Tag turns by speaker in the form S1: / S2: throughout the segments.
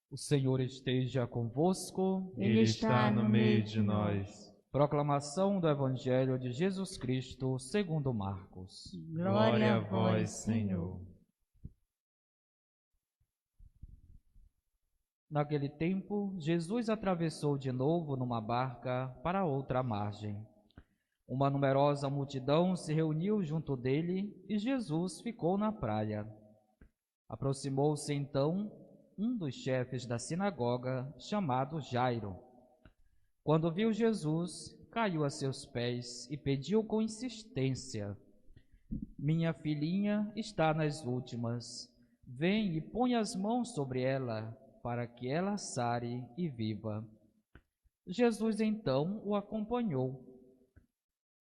S1: O Senhor esteja convosco.
S2: Ele está no meio de nós.
S1: Proclamação do Evangelho de Jesus Cristo segundo Marcos.
S2: Glória a vós, Senhor.
S1: Naquele tempo, Jesus atravessou de novo numa barca para outra margem. Uma numerosa multidão se reuniu junto dele e Jesus ficou na praia. Aproximou-se então um dos chefes da sinagoga, chamado Jairo. Quando viu Jesus, caiu a seus pés e pediu com insistência: Minha filhinha está nas últimas. Vem e põe as mãos sobre ela, para que ela sare e viva. Jesus então o acompanhou.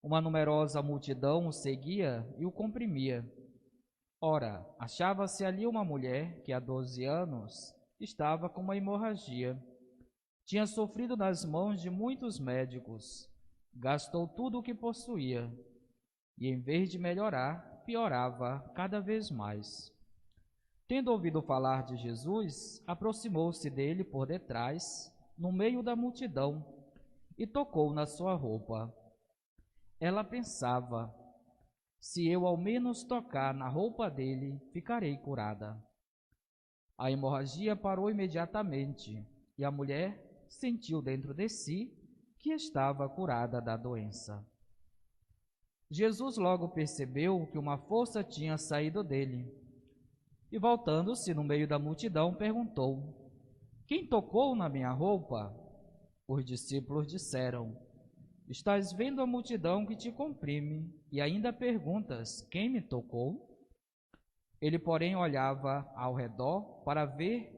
S1: Uma numerosa multidão o seguia e o comprimia. Ora, achava-se ali uma mulher que há 12 anos estava com uma hemorragia. Tinha sofrido nas mãos de muitos médicos, gastou tudo o que possuía e, em vez de melhorar, piorava cada vez mais. Tendo ouvido falar de Jesus, aproximou-se dele por detrás, no meio da multidão, e tocou na sua roupa. Ela pensava: se eu ao menos tocar na roupa dele, ficarei curada. A hemorragia parou imediatamente e a mulher sentiu dentro de si que estava curada da doença. Jesus logo percebeu que uma força tinha saído dele e, voltando-se no meio da multidão, perguntou: Quem tocou na minha roupa? Os discípulos disseram: Estás vendo a multidão que te comprime e ainda perguntas: Quem me tocou? Ele, porém, olhava ao redor para ver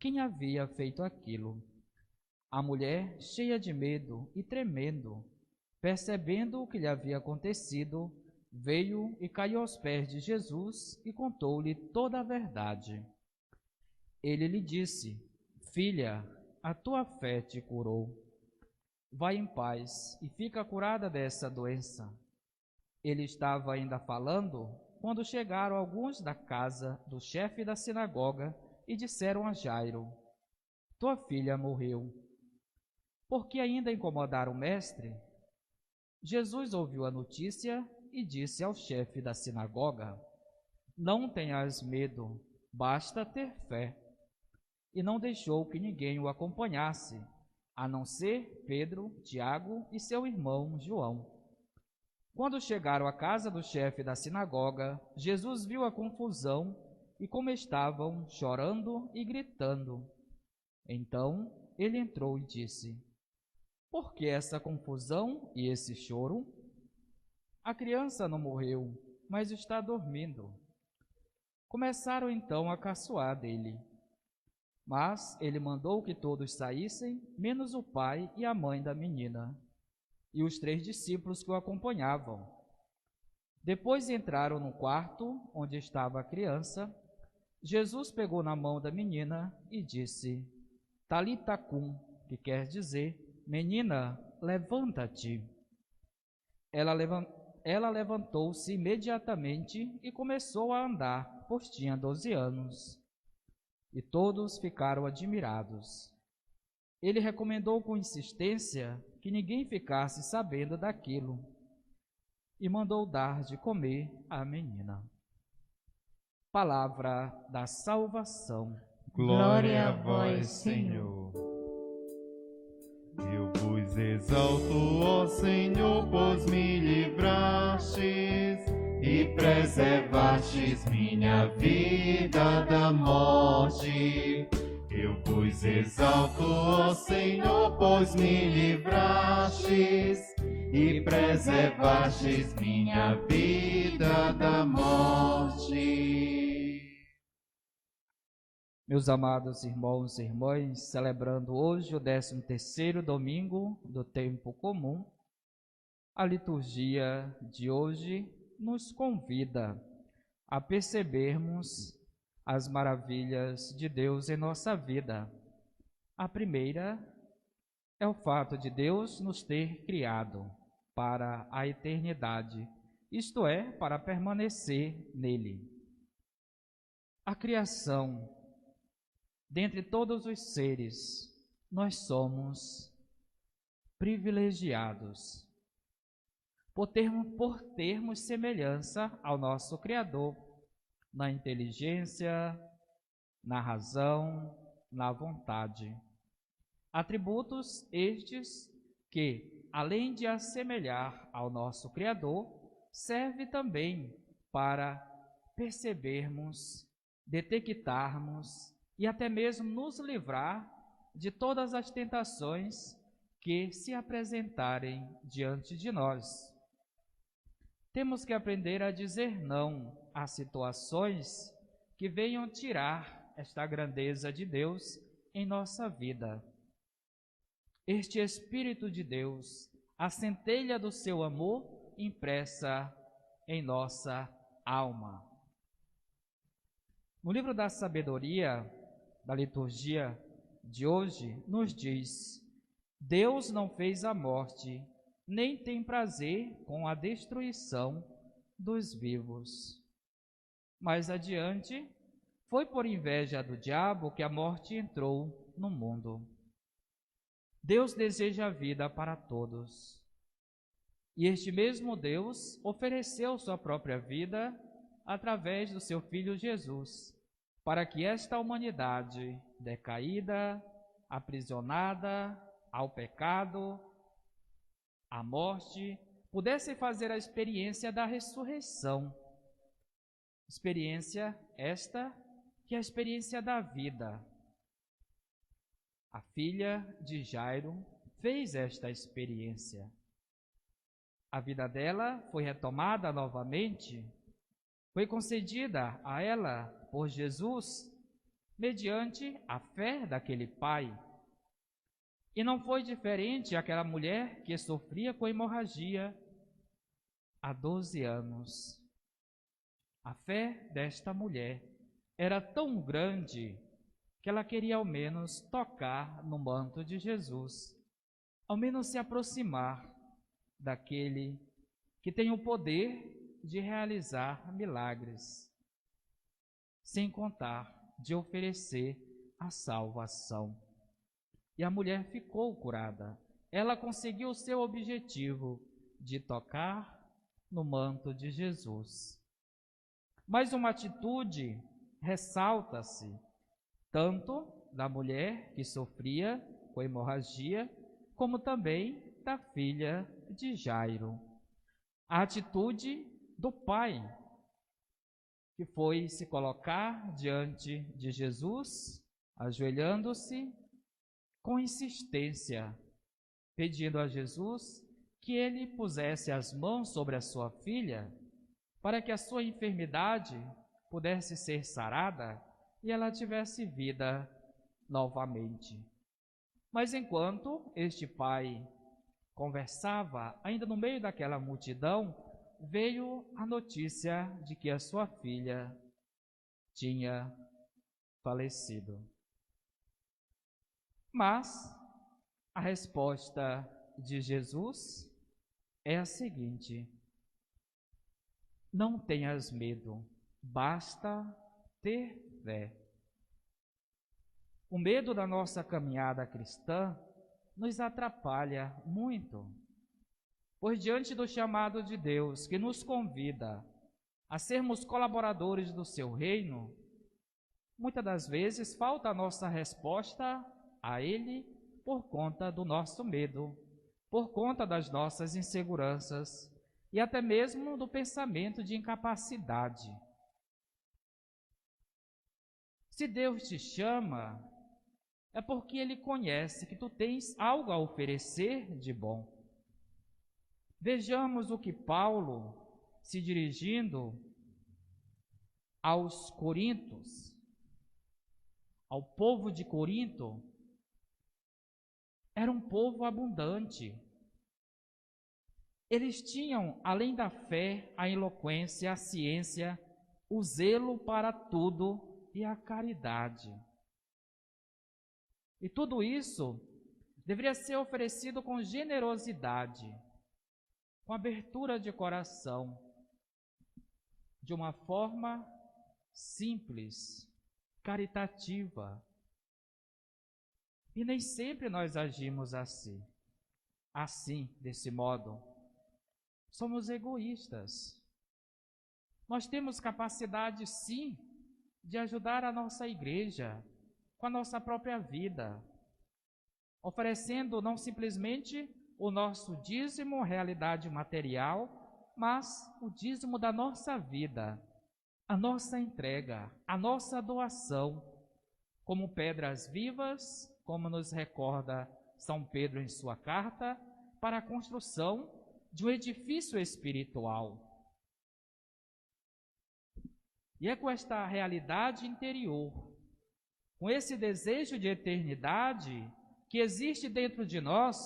S1: quem havia feito aquilo. A mulher, cheia de medo e tremendo, percebendo o que lhe havia acontecido, veio e caiu aos pés de Jesus e contou-lhe toda a verdade. Ele lhe disse: Filha, a tua fé te curou. Vai em paz e fica curada dessa doença. Ele estava ainda falando quando chegaram alguns da casa do chefe da sinagoga e disseram a Jairo: Tua filha morreu. Por que ainda incomodar o mestre? Jesus ouviu a notícia e disse ao chefe da sinagoga: Não tenhas medo, basta ter fé. E não deixou que ninguém o acompanhasse, a não ser Pedro, Tiago e seu irmão João. Quando chegaram à casa do chefe da sinagoga, Jesus viu a confusão e como estavam chorando e gritando. Então ele entrou e disse: Por que essa confusão e esse choro? A criança não morreu, mas está dormindo. Começaram então a caçoar dele. Mas ele mandou que todos saíssem, menos o pai e a mãe da menina, e os 3 discípulos que o acompanhavam. Depois entraram no quarto onde estava a criança. Jesus pegou na mão da menina e disse: Talita cum, que quer dizer: Menina, levanta-te. Ela levantou-se imediatamente e começou a andar, pois tinha 12 anos. E todos ficaram admirados. Ele recomendou com insistência que ninguém ficasse sabendo daquilo e mandou dar de comer à menina. Palavra da salvação.
S2: Glória a vós, Senhor. Eu vos exalto, ó Senhor, pois me livrastes e preservastes minha vida da morte. Eu vos exalto, ó Senhor, pois me livrastes e preservastes minha vida da morte.
S1: Meus amados irmãos e irmãs, celebrando hoje o 13º domingo do tempo comum, a liturgia de hoje nos convida a percebermos as maravilhas de Deus em nossa vida. A primeira é o fato de Deus nos ter criado para a eternidade, isto é, para permanecer nele. A criação dentre todos os seres, nós somos privilegiados por termos semelhança ao nosso Criador na inteligência, na razão, na vontade. Atributos estes que, além de assemelhar ao nosso Criador, serve também para percebermos, detectarmos e até mesmo nos livrar de todas as tentações que se apresentarem diante de nós. Temos que aprender a dizer não a situações que venham tirar esta grandeza de Deus em nossa vida. Este Espírito de Deus, a centelha do seu amor impressa em nossa alma. No livro da sabedoria, da liturgia de hoje, nos diz: Deus não fez a morte, nem tem prazer com a destruição dos vivos. Mais adiante, foi por inveja do diabo que a morte entrou no mundo. Deus deseja a vida para todos. E este mesmo Deus ofereceu sua própria vida através do seu Filho Jesus, para que esta humanidade decaída, aprisionada ao pecado, à morte, pudesse fazer a experiência da ressurreição. Experiência esta que é a experiência da vida. A filha de Jairo fez esta experiência. A vida dela foi retomada novamente, foi concedida a ela por Jesus, mediante a fé daquele pai. E não foi diferente aquela mulher que sofria com hemorragia há 12 anos. A fé desta mulher era tão grande que ela queria ao menos tocar no manto de Jesus, ao menos se aproximar daquele que tem o poder de realizar milagres, sem contar de oferecer a salvação. E a mulher ficou curada. Ela conseguiu o seu objetivo de tocar no manto de Jesus. Mas uma atitude ressalta-se, tanto da mulher que sofria com hemorragia, como também da filha de Jairo. A atitude do pai, que foi se colocar diante de Jesus, ajoelhando-se com insistência, pedindo a Jesus que ele pusesse as mãos sobre a sua filha, para que a sua enfermidade pudesse ser sarada e ela tivesse vida novamente. Mas enquanto este pai conversava, ainda no meio daquela multidão, veio a notícia de que a sua filha tinha falecido. Mas a resposta de Jesus é a seguinte: não tenhas medo, basta ter fé. O medo da nossa caminhada cristã nos atrapalha muito, pois diante do chamado de Deus que nos convida a sermos colaboradores do seu reino, muitas das vezes falta a nossa resposta a Ele por conta do nosso medo, por conta das nossas inseguranças e até mesmo do pensamento de incapacidade. Se Deus te chama, é porque Ele conhece que tu tens algo a oferecer de bom. Vejamos o que Paulo, se dirigindo aos Coríntios, ao povo de Corinto, era um povo abundante. Eles tinham, além da fé, a eloquência, a ciência, o zelo para tudo e a caridade. E tudo isso deveria ser oferecido com generosidade, com abertura de coração, de uma forma simples, caritativa, E nem sempre nós agimos assim, desse modo. Somos egoístas. Nós temos capacidade, sim, de ajudar a nossa igreja com a nossa própria vida, oferecendo não simplesmente o nosso dízimo, realidade material, mas o dízimo da nossa vida, a nossa entrega, a nossa doação, como pedras vivas, como nos recorda São Pedro em sua carta, para a construção de um edifício espiritual. E é com esta realidade interior, com esse desejo de eternidade que existe dentro de nós,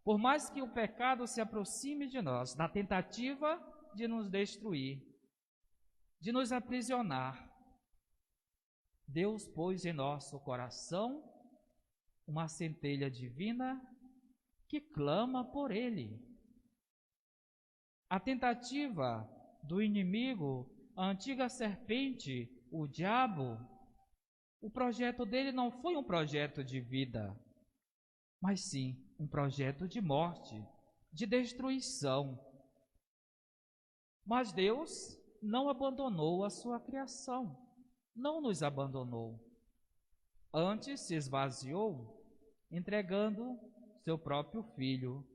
S1: por mais que o pecado se aproxime de nós, na tentativa de nos destruir, de nos aprisionar, Deus pôs em nosso coração uma centelha divina que clama por Ele. A tentativa do inimigo, a antiga serpente, o diabo, o projeto dele não foi um projeto de vida, mas sim um projeto de morte, de destruição. Mas Deus não abandonou a sua criação, não nos abandonou. Antes se esvaziou, entregando seu próprio Filho,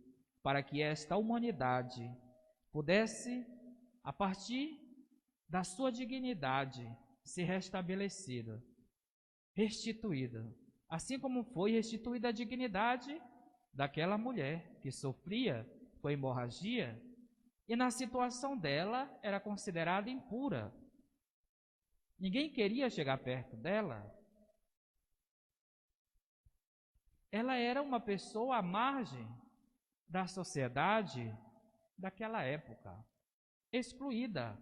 S1: para que esta humanidade pudesse, a partir da sua dignidade, ser restabelecida, restituída, assim como foi restituída a dignidade daquela mulher que sofria com hemorragia e na situação dela era considerada impura. Ninguém queria chegar perto dela. Ela era uma pessoa à margem da sociedade daquela época, excluída,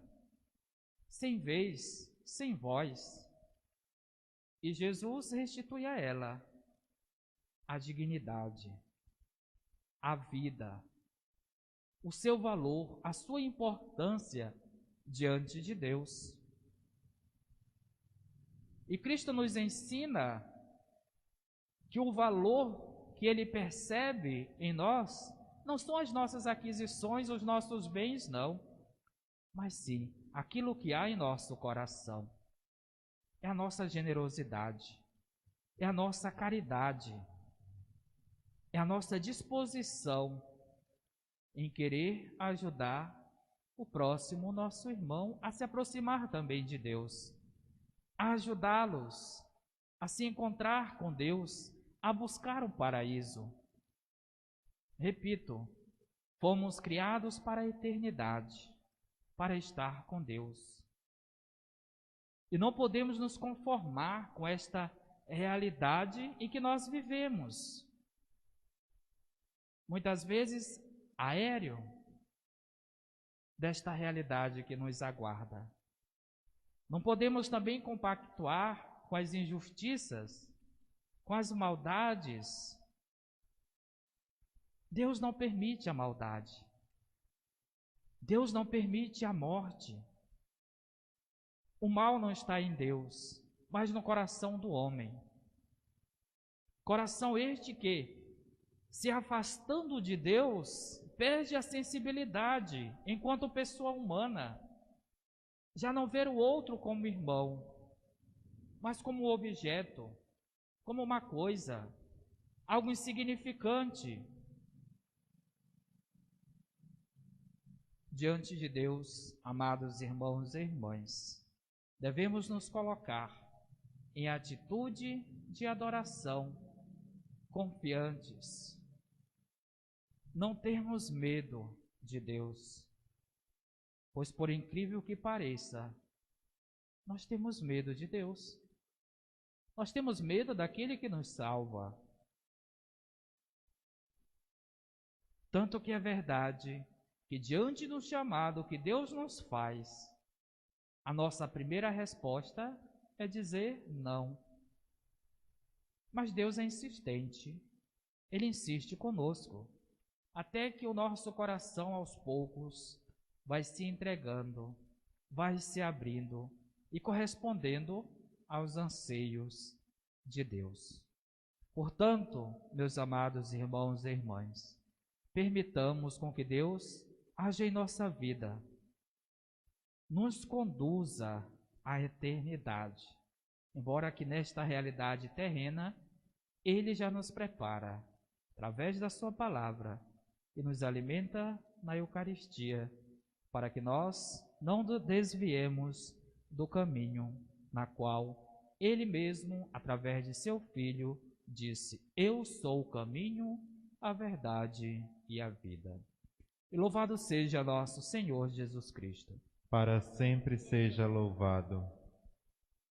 S1: sem vez, sem voz. E Jesus restitui a ela a dignidade, a vida, o seu valor, a sua importância diante de Deus. E Cristo nos ensina que o valor que Ele percebe em nós não são as nossas aquisições, os nossos bens, não, mas sim aquilo que há em nosso coração. É a nossa generosidade, é a nossa caridade, é a nossa disposição em querer ajudar o próximo, o nosso irmão, a se aproximar também de Deus, a ajudá-los a se encontrar com Deus, a buscar o paraíso. Repito, fomos criados para a eternidade, para estar com Deus. E não podemos nos conformar com esta realidade em que nós vivemos. Muitas vezes, aéreo desta realidade que nos aguarda. Não podemos também compactuar com as injustiças, com as maldades. Deus não permite a maldade. Deus não permite a morte. O mal não está em Deus, mas no coração do homem. Coração este que, se afastando de Deus, perde a sensibilidade enquanto pessoa humana. Já não ver o outro como irmão, mas como objeto, como uma coisa, algo insignificante. Diante de Deus, amados irmãos e irmãs, devemos nos colocar em atitude de adoração, confiantes. Não termos medo de Deus, pois por incrível que pareça, nós temos medo de Deus. Nós temos medo daquele que nos salva. Tanto que é verdade que diante do chamado que Deus nos faz, a nossa primeira resposta é dizer não. Mas Deus é insistente. Ele insiste conosco, até que o nosso coração aos poucos vai se entregando, vai se abrindo e correspondendo aos anseios de Deus. Portanto, meus amados irmãos e irmãs, permitamos com que Deus haja em nossa vida, nos conduza à eternidade. Embora que nesta realidade terrena, Ele já nos prepara, através da sua palavra, e nos alimenta na Eucaristia, para que nós não desviemos do caminho na qual Ele mesmo, através de seu Filho, disse: Eu sou o caminho, a verdade e a vida. E louvado seja nosso Senhor Jesus Cristo.
S2: Para sempre seja louvado.